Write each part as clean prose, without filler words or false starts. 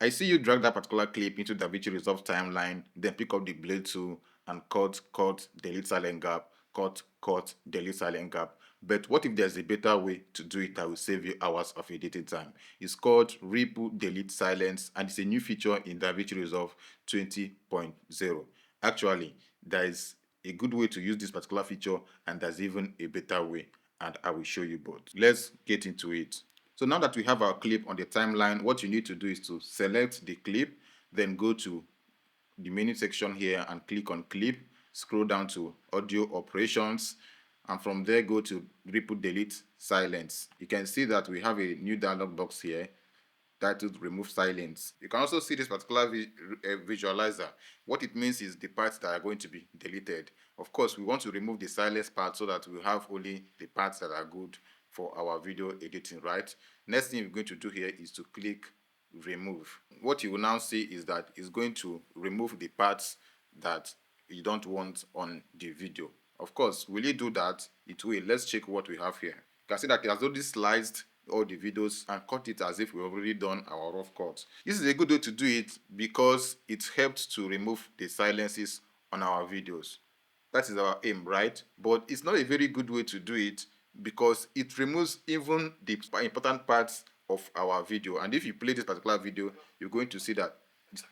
I see you drag that particular clip into DaVinci Resolve timeline, then pick up the blade tool and cut, delete silent gap, cut, delete silent gap. But what if there's a better way to do it that will save you hours of editing time? It's called Ripple Delete Silence, and it's a new feature in DaVinci Resolve 20.0. Actually, there is a good way to use this particular feature, and there's even a better way, and I will show you both. Let's get into it. So now that we have our clip on the timeline, what you need to do is to select the clip, then go to the menu section here and click on clip, scroll down to audio operations, and from there go to Ripple Delete Silence. You can see that we have a new dialog box here titled Remove Silence. You can also see this particular visualizer. What it means is the parts that are going to be deleted. Of course, we want to remove the silence part so that we have only the parts that are good for our video editing, right? Next thing we're going to do here is to click remove. What you will now see is that it's going to remove the parts that you don't want on the video. Of course, will it do that? It will. Let's check what we have here. You can see that it has already sliced all the videos and cut it as if we've already done our rough cut. This is a good way to do it because it helps to remove the silences on our videos. That is our aim, right? But it's not a very good way to do it because it removes even the important parts of our video. And if you play this particular video, you're going to see that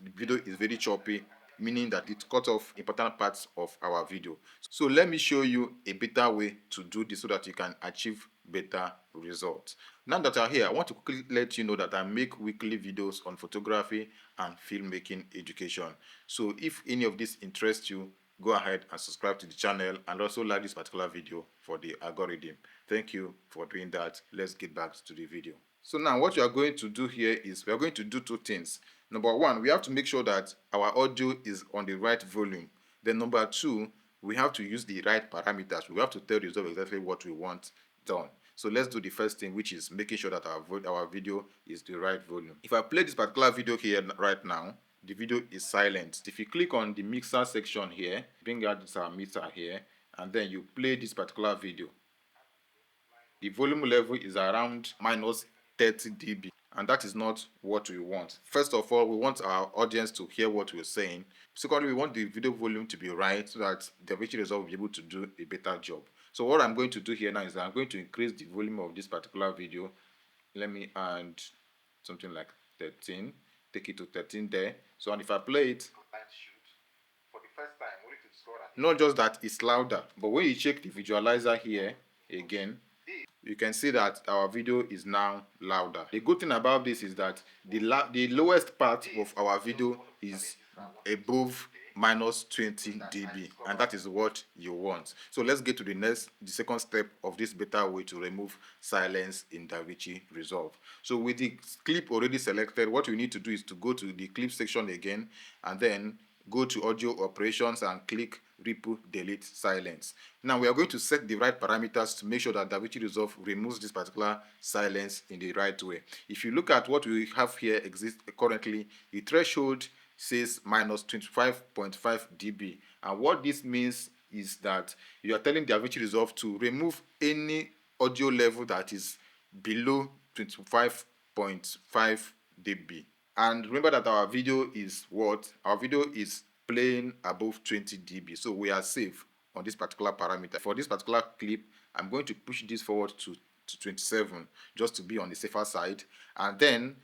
the video is very choppy, meaning that it cut off important parts of our video. So let me show you a better way to do this so that you can achieve better results. Now that you're here, I want to quickly let you know that I make weekly videos on photography and filmmaking education. So if any of this interests you, go ahead and subscribe to the channel and also like this particular video for the algorithm. Thank you for doing that. Let's get back to the video. So now what you are going to do here is we are going to do two things. Number one, we have to make sure that our audio is on the right volume. Then number two, we have to use the right parameters. We have to tell Resolve exactly what we want done. So let's do the first thing, which is making sure that our video is the right volume. If I play this particular video here right now, the video is silent. If you click on the mixer section here, bring out this mixer here, and then you play this particular video, the volume level is around minus 30 dB, and that is not what we want. First of all, we want our audience to hear what we're saying. Secondly, we want the video volume to be right so that DaVinci Resolve will be able to do a better job. So what I'm going to do here now is that I'm going to increase the volume of this particular video. Let me add something like 13. Take it to 13 there. So and if I play it, for the first time, not just that it's louder, but when you check the visualizer here again, you can see that our video is now louder. The good thing about this is that the lowest part of our video is above minus 20 dB, and that is what you want. So let's get to the second step of this better way to remove silence in DaVinci Resolve. So with the clip already selected, what you need to do is to go to the clip section again and then go to audio operations and click Ripple Delete Silence. Now we are going to set the right parameters to make sure that DaVinci Resolve removes this particular silence in the right way. If you look at what we have here exist currently, the threshold says minus 25.5 dB, and what this means is that you are telling DaVinci Resolve to remove any audio level that is below 25.5 dB. And remember that our video is what? Our video is playing above 20 dB, so we are safe on this particular parameter. For this particular clip, I'm going to push this forward to 27 just to be on the safer side, and then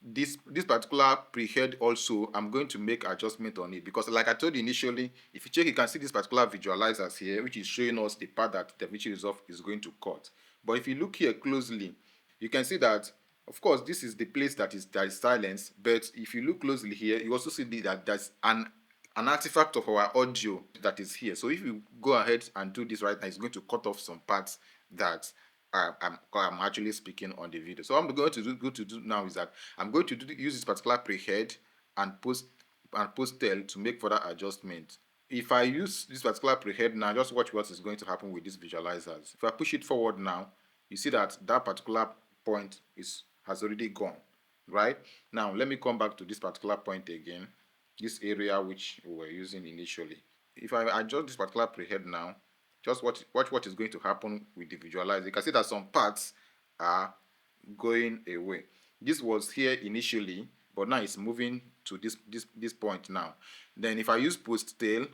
this particular prehead also, I'm going to make adjustment on it because like I told you initially, if you check, you can see this particular visualizers here, which is showing us the part that DaVinci Resolve is going to cut. But if you look here closely, you can see that, of course, this is the place that is silence, but if you look closely here, you also see that there's an artifact of our audio that is here. So if you go ahead and do this right now, it's going to cut off some parts that I'm actually speaking on the video. So what I'm going to do now is that I'm going to use this particular prehead and post tail to make further adjustments. If I use this particular prehead now, just watch what is going to happen with these visualizers. If I push it forward now, you see that that particular point has already gone, right? Now let me come back to this particular point again, this area which we were using initially. If I adjust this particular prehead now, just watch what is going to happen with the visualizer. You can see that some parts are going away. This was here initially, but now it's moving to this point now. Then if I use post tail,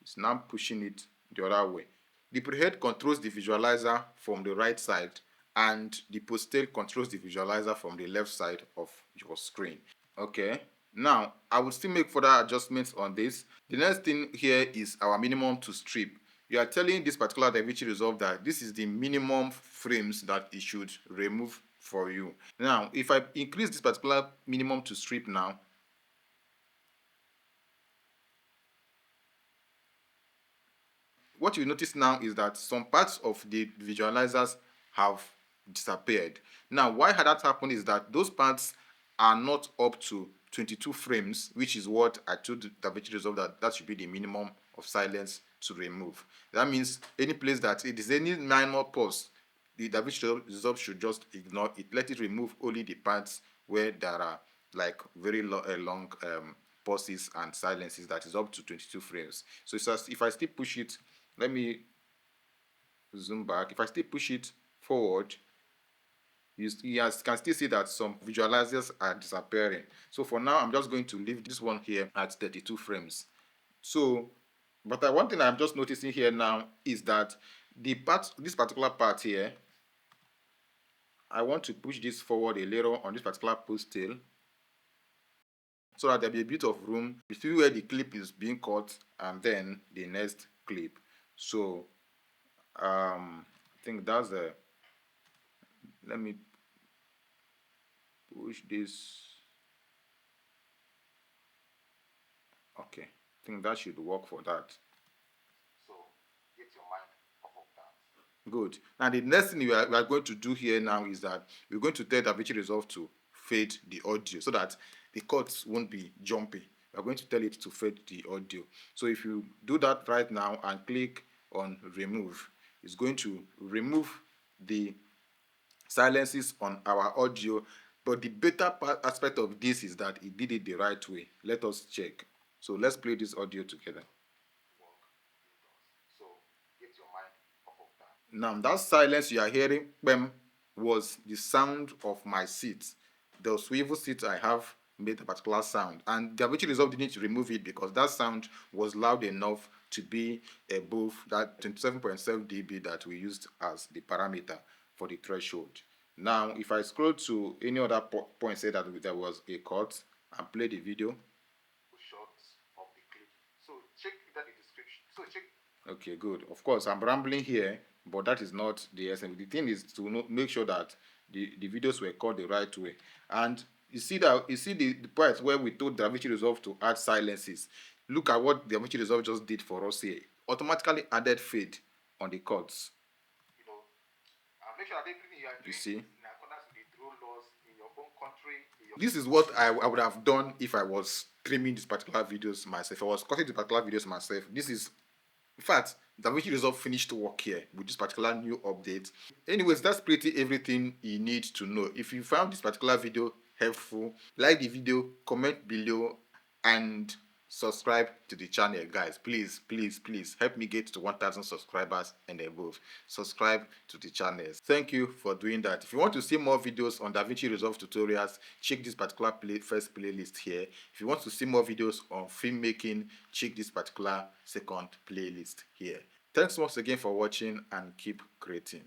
it's now pushing it the other way. The prehead controls the visualizer from the right side, and the post tail controls the visualizer from the left side of your screen. Okay, now I will still make further adjustments on this. The next thing here is our minimum to strip. You are telling this particular DaVinci Resolve that this is the minimum frames that it should remove for you. Now, if I increase this particular minimum to strip now, what you notice now is that some parts of the visualizers have disappeared. Now, why had that happened is that those parts are not up to 22 frames, which is what I told DaVinci Resolve that should be the minimum of silence to remove. That means any place that it is any minor pause, the DaVinci Resolve should just ignore it. Let it remove only the parts where there are like very long pauses and silences that is up to 22 frames. So if I still push it, let me zoom back. If I still push it forward, you can still see that some visualizers are disappearing. So for now, I'm just going to leave this one here at 32 frames. So, but one thing I'm just noticing here now is that this particular part here, I want to push this forward a little on this particular post tail, so that there'll be a bit of room between where the clip is being cut and then the next clip. So I think that's let me push this. Okay, I think that should work for that. So get your mind off of that. Good. Now the next thing we are going to do here now is that we're going to tell DaVinci Resolve to fade the audio so that the cuts won't be jumpy. We're going to tell it to fade the audio. So if you do that right now and click on remove, it's going to remove the silences on our audio. But the better aspect of this is that it did it the right way. Let us check. So let's play this audio together. So get your mind off of that. Now that silence you are hearing was the sound of my seat. The swivel seat I have made a particular sound, and DaVinci Resolve didn't remove it because that sound was loud enough to be above that 27.7 dB that we used as the parameter for the threshold. Now, if I scroll to any other point, say that there was a cut, and play the video. Shots of the clip. So check that the description. So check. Okay, good. Of course, I'm rambling here, but that is not the essence. The thing is to make sure that the videos were cut the right way. And you see the part where we told DaVinci Resolve to add silences. Look at what DaVinci Resolve just did for us here. Automatically added fade on the cuts. Make sure that everything you are doing, you see, in accordance with the rule laws in your own country. This is what I would have done if I was streaming these particular videos myself. If I was cutting the particular videos myself. This is, in fact, DaVinci Resolve finished work here with this particular new update. Anyways, that's pretty everything you need to know. If you found this particular video helpful, like the video, comment below, and subscribe to the channel, guys. Please help me get to 1,000 subscribers and above. Subscribe to the channel. Thank you for doing that. If you want to see more videos on DaVinci Resolve tutorials, check this particular first playlist here. If you want to see more videos on filmmaking, check this particular second playlist here. Thanks once again for watching, and keep creating.